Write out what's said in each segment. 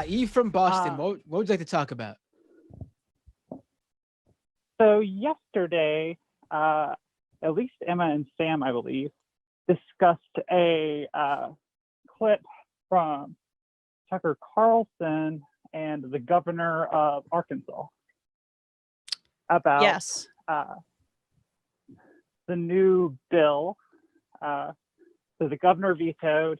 Eve from Boston. What would you like to talk about? So yesterday, at least Emma and Sam, I believe, discussed a clip from Tucker Carlson and the governor of Arkansas about the new bill. So the governor vetoed.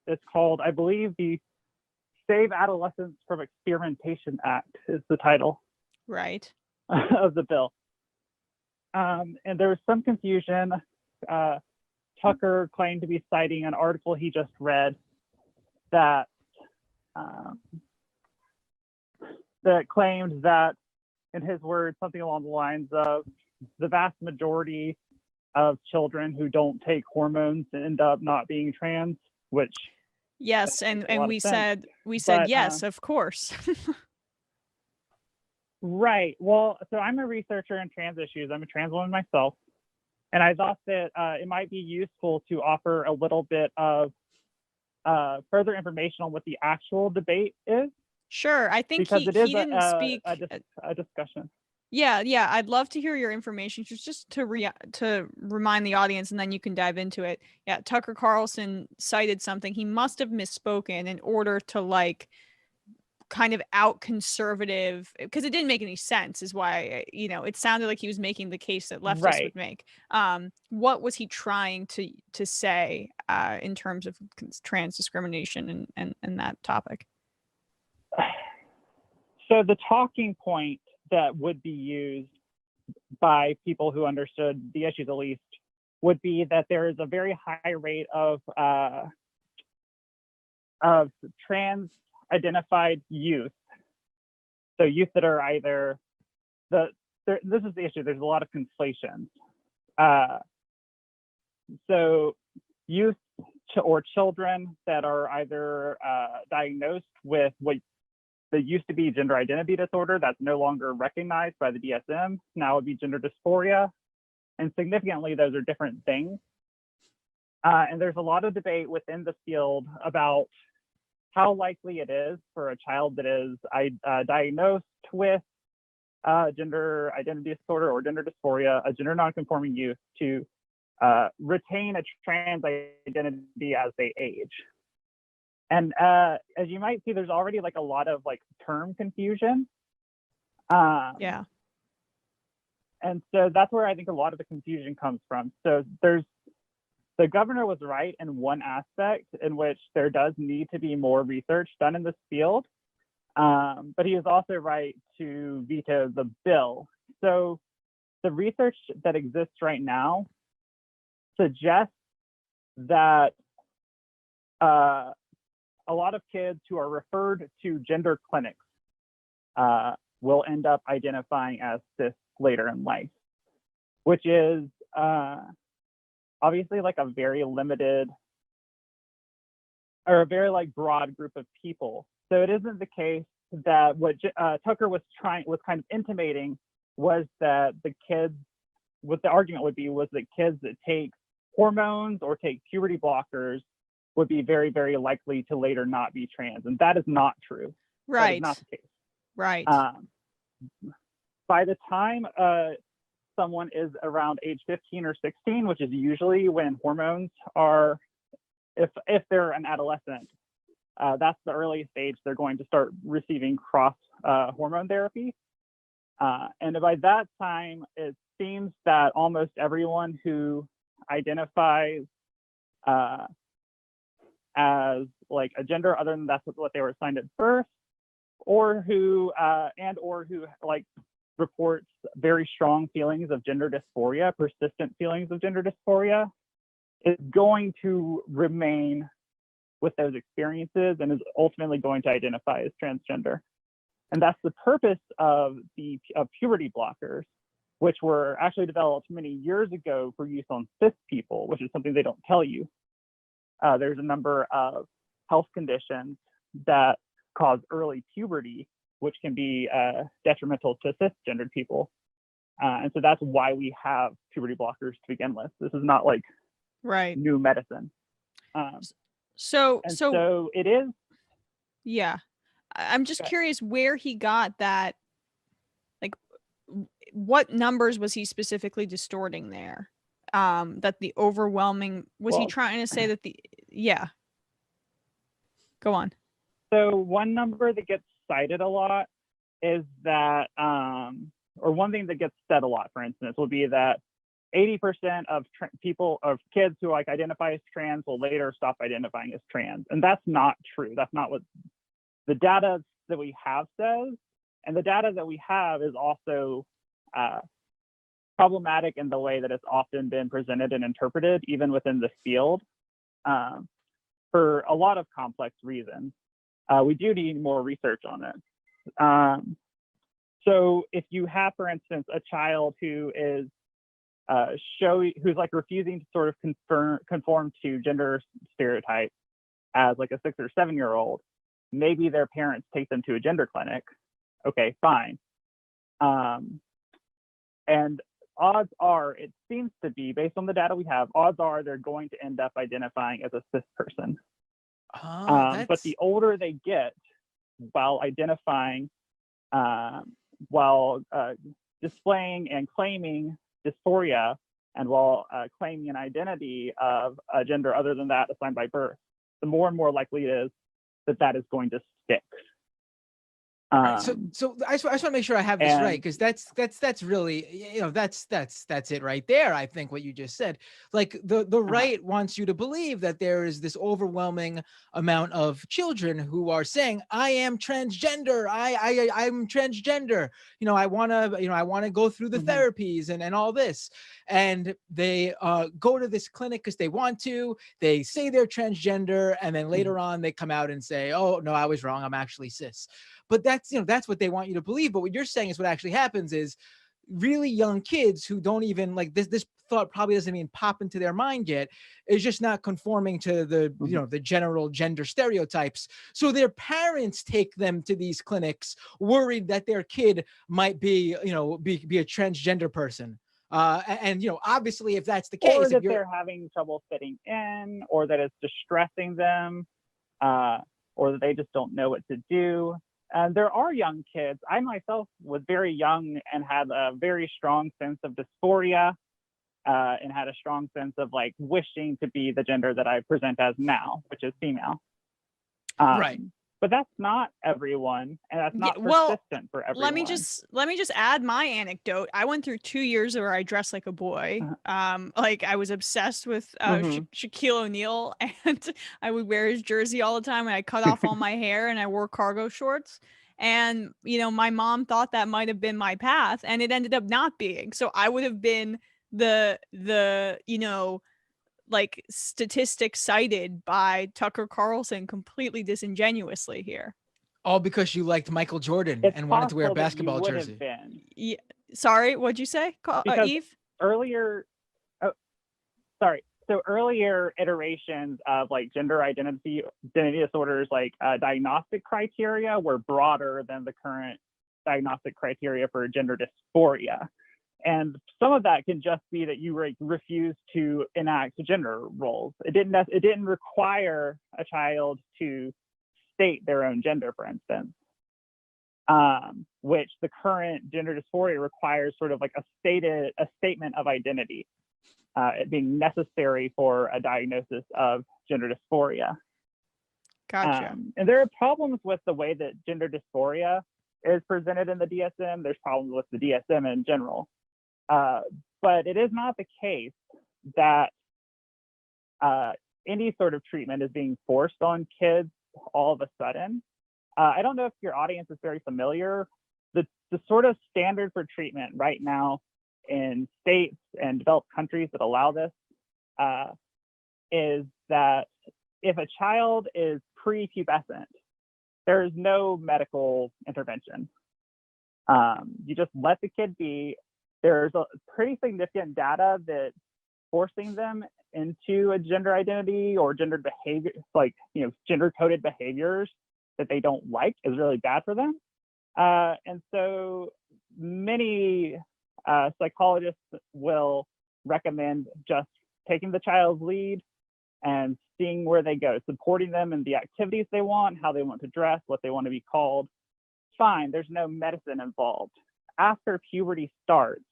It's called, I believe, the Save Adolescents from Experimentation Act is the title. Right. Of the bill. And there was some confusion. Tucker claimed to be citing an article he just read that claimed that, in his words, something along the lines of the vast majority of children who don't take hormones end up not being trans, which yes, and we said yes, of course. Right. Well, so I'm a researcher in trans issues. I'm a trans woman myself. And I thought that it might be useful to offer a little bit of further information on what the actual debate is. Sure. I think he didn't speak a discussion. Yeah. I'd love to hear your information just to remind the audience, and then you can dive into it. Yeah, Tucker Carlson cited something. He must have misspoken in order to kind of out conservative, because it didn't make any sense, is why it sounded like he was making the case that leftists would make. What was he trying to say in terms of trans discrimination and that topic? So the talking point that would be used by people who understood the issues at least would be that there is a very high rate of trans identified youth. So youth that are either this is the issue. There's a lot of conflation. So youth or children that are either diagnosed with what used to be gender identity disorder that's no longer recognized by the DSM, now would be gender dysphoria. And significantly, those are different things. And there's a lot of debate within the field about how likely it is for a child that is diagnosed with gender identity disorder or gender dysphoria, a gender nonconforming youth, to retain a trans identity as they age. And as you might see, there's already a lot of term confusion. Yeah. And so that's where I think a lot of the confusion comes from. So the governor was right in one aspect in which there does need to be more research done in this field, but he is also right to veto the bill. So the research that exists right now suggests that a lot of kids who are referred to gender clinics will end up identifying as cis later in life, which is obviously a very limited or a very broad group of people. So it isn't the case that what Tucker was kind of intimating was that what the argument would be was that kids that take hormones or take puberty blockers would be very, very likely to later not be trans. And that is not true. Right. That is not the case. Right. By the time someone is around age 15 or 16, which is usually when hormones are, if they're an adolescent, that's the earliest age they're going to start receiving cross hormone therapy. And by that time, it seems that almost everyone who identifies as a gender other than that's what they were assigned at birth, or who reports very strong feelings of gender dysphoria, persistent feelings of gender dysphoria, is going to remain with those experiences and is ultimately going to identify as transgender. And that's the purpose of puberty blockers, which were actually developed many years ago for use on cis people, which is something they don't tell you. There's a number of health conditions that cause early puberty, which can be detrimental to cisgendered people. And so that's why we have puberty blockers to begin with. This is not right new medicine. So it is. Yeah. I'm just Okay. curious where he got that. Like, what numbers was he specifically distorting there? That the overwhelming, was he Well, trying to say that yeah. Go on. so one number that gets cited a lot is that, or one thing that gets said a lot, for instance, will be that 80% of kids who like identify as trans will later stop identifying as trans. And that's not true. That's not what the data that we have says. And the data that we have is also problematic in the way that it's often been presented and interpreted, even within the field, for a lot of complex reasons. We do need more research on it. So if you have, for instance, a child who is who's like refusing to sort of conform to gender stereotypes as like a 6 or 7 year old, maybe their parents take them to a gender clinic. Okay, fine. And odds are, it seems to be, based on the data we have, odds are they're going to end up identifying as a cis person. But the older they get, while identifying, while displaying and claiming dysphoria, and while claiming an identity of a gender other than that assigned by birth, the more and more likely it is that that is going to stick. Right, so I just want to make sure I have this right, because that's really, that's it right there. I think what you just said, like the right wants you to believe that there is this overwhelming amount of children who are saying, I am transgender, I'm transgender, I want to go through the therapies and all this, and they go to this clinic because they want to, they say they're transgender, and then later on they come out and say, oh no, I was wrong, I'm actually cis. But that's, that's what they want you to believe. But what you're saying is what actually happens is really young kids who don't even like this thought probably doesn't even pop into their mind yet, is just not conforming to the, the general gender stereotypes. So their parents take them to these clinics worried that their kid might be, be a transgender person. And obviously if that's the case, or that they're having trouble fitting in, or that it's distressing them, or that they just don't know what to do. And there are young kids. I myself was very young and had a very strong sense of dysphoria, and had a strong sense of like wishing to be the gender that I present as now, which is female. Right. But that's not everyone, and that's not persistent for everyone. Let me just add my anecdote. I went through 2 years where I dressed like a boy. Like I was obsessed with Shaquille O'Neal, and I would wear his jersey all the time, and I cut off all my hair, and I wore cargo shorts. And my mom thought that might have been my path, and it ended up not being. So I would have been the like statistic cited by Tucker Carlson completely disingenuously here. All because you liked Michael Jordan and wanted to wear a basketball jersey. Yeah. Sorry, what'd you say, Eve? So earlier iterations of like gender identity disorders, like diagnostic criteria, were broader than the current diagnostic criteria for gender dysphoria. And some of that can just be that you refuse to enact gender roles. It didn't require a child to state their own gender, for instance, which the current gender dysphoria requires sort of like a statement of identity, it being necessary for a diagnosis of gender dysphoria. Gotcha. And there are problems with the way that gender dysphoria is presented in the DSM. There's problems with the DSM in general. But it is not the case that any sort of treatment is being forced on kids all of a sudden. I don't know if your audience is very familiar. The sort of standard for treatment right now in states and developed countries that allow this is that if a child is prepubescent, there is no medical intervention. You just let the kid be. There's a pretty significant data that forcing them into a gender identity or gender behavior, like gender coded behaviors that they don't like, is really bad for them. And so many psychologists will recommend just taking the child's lead and seeing where they go, supporting them in the activities they want, how they want to dress, what they want to be called. Fine, there's no medicine involved. After puberty starts,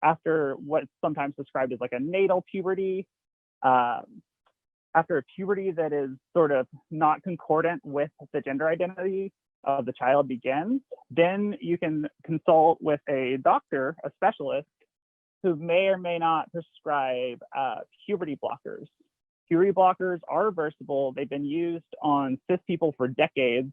after what's sometimes described as like a natal puberty, after a puberty that is sort of not concordant with the gender identity of the child begins, then you can consult with a doctor, a specialist, who may or may not prescribe puberty blockers. Puberty blockers are reversible. They've been used on cis people for decades.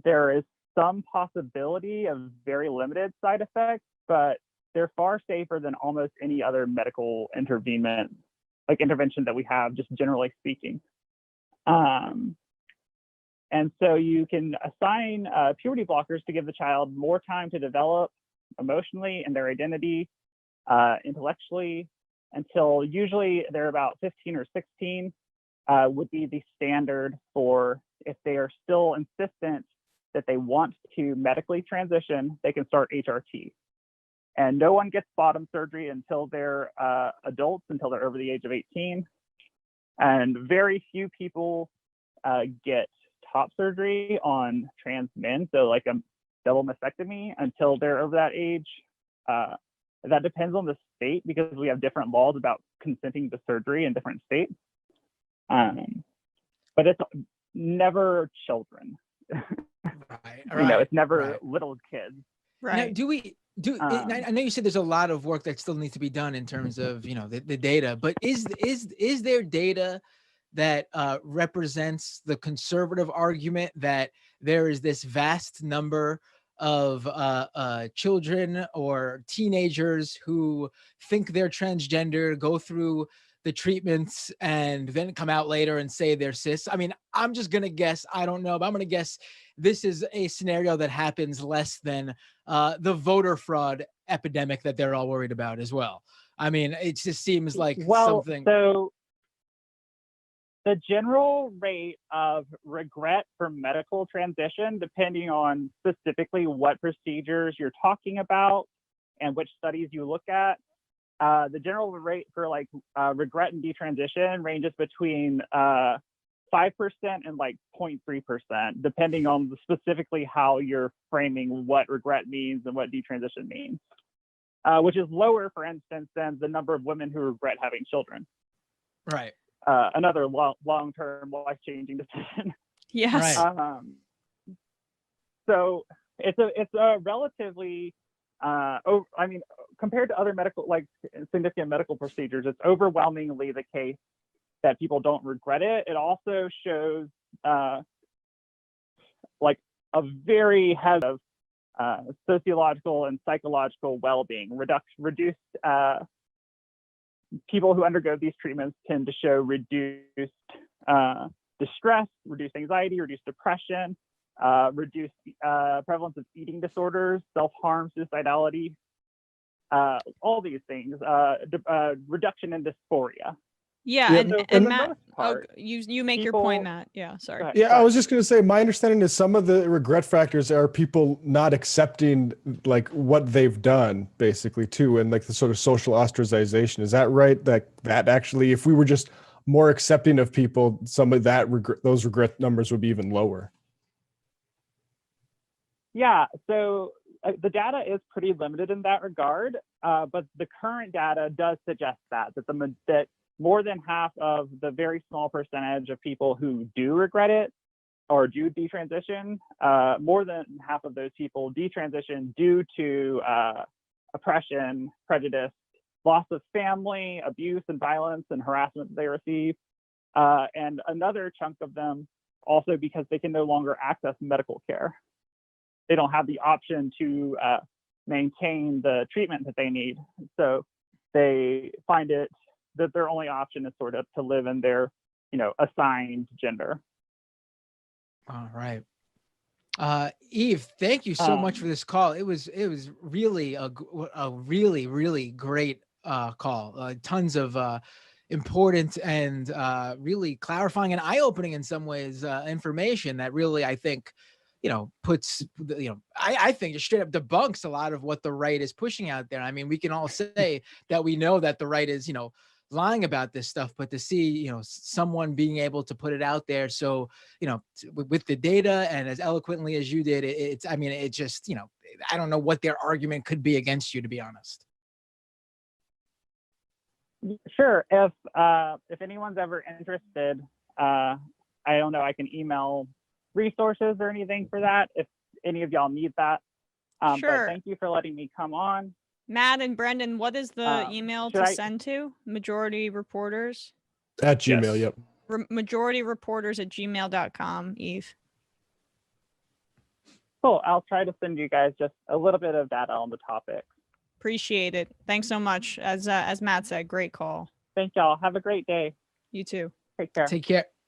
There is some possibility of very limited side effects, but they're far safer than almost any other medical intervention that we have, just generally speaking. And so you can assign puberty blockers to give the child more time to develop emotionally and their identity, intellectually, until usually they're about 15 or 16 would be the standard for if they are still insistent that they want to medically transition, they can start HRT. And no one gets bottom surgery until they're adults, until they're over the age of 18. And very few people get top surgery on trans men, so like a double mastectomy, until they're over that age. That depends on the state because we have different laws about consenting to surgery in different states. But it's never children. Right. You know, it's never little kids. Right. Now, I know you said there's a lot of work that still needs to be done in terms of, you know, the data, but is there data that represents the conservative argument that there is this vast number of children or teenagers who think they're transgender, go through the treatments, and then come out later and say they're cis? I mean, I'm just going to guess, I don't know, but I'm going to guess this is a scenario that happens less than the voter fraud epidemic that they're all worried about as well. I mean, it just seems like something. So the general rate of regret for medical transition, depending on specifically what procedures you're talking about and which studies you look at, the general rate for like regret and detransition ranges between 5% and like 0.3%, depending on specifically how you're framing what regret means and what detransition means, which is lower, for instance, than the number of women who regret having children. Right. Another long-term, life-changing decision. Yes. Right. So it's a relatively, I mean, compared to other medical, like significant medical procedures, it's overwhelmingly the case that people don't regret it. It also shows like a very heavy of sociological and psychological well-being, reduced. People who undergo these treatments tend to show reduced distress, reduced anxiety, reduced depression, reduced prevalence of eating disorders, self-harm, suicidality, all these things, reduction in dysphoria. Yeah, and Matt, you make your point, Matt. Yeah, sorry. Yeah, I was just going to say, my understanding is some of the regret factors are people not accepting like what they've done, basically, too, and like the sort of social ostracization. Is that right? That actually, if we were just more accepting of people, some of that those regret numbers would be even lower. Yeah, so the data is pretty limited in that regard, but the current data does suggest that more than half of the very small percentage of people who do regret it or do detransition, more than half of those people detransition due to oppression, prejudice, loss of family, abuse and violence and harassment they receive, and another chunk of them also because they can no longer access medical care. They don't have the option to maintain the treatment that they need. So they find it that their only option is sort of to live in their, assigned gender. All right. Eve, thank you so much for this call. It was really a really, really great call. Tons of important and really clarifying and eye-opening in some ways information that really, I think, puts, I think it straight up debunks a lot of what the right is pushing out there. I mean, we can all say that we know that the right is, lying about this stuff, but to see, someone being able to put it out there. So, with the data and as eloquently as you did, it just, I don't know what their argument could be against you, to be honest. Sure. If anyone's ever interested, I don't know, I can email resources or anything for that if any of y'all need that. Sure. But thank you for letting me come on. Matt and Brendan, what is the email to send to? Majority Reporters? At Gmail, yep. Majorityreporters@gmail.com, Eve. Cool. I'll try to send you guys just a little bit of data on the topic. Appreciate it. Thanks so much. As Matt said, great call. Thank y'all. Have a great day. You too. Take care. Take care.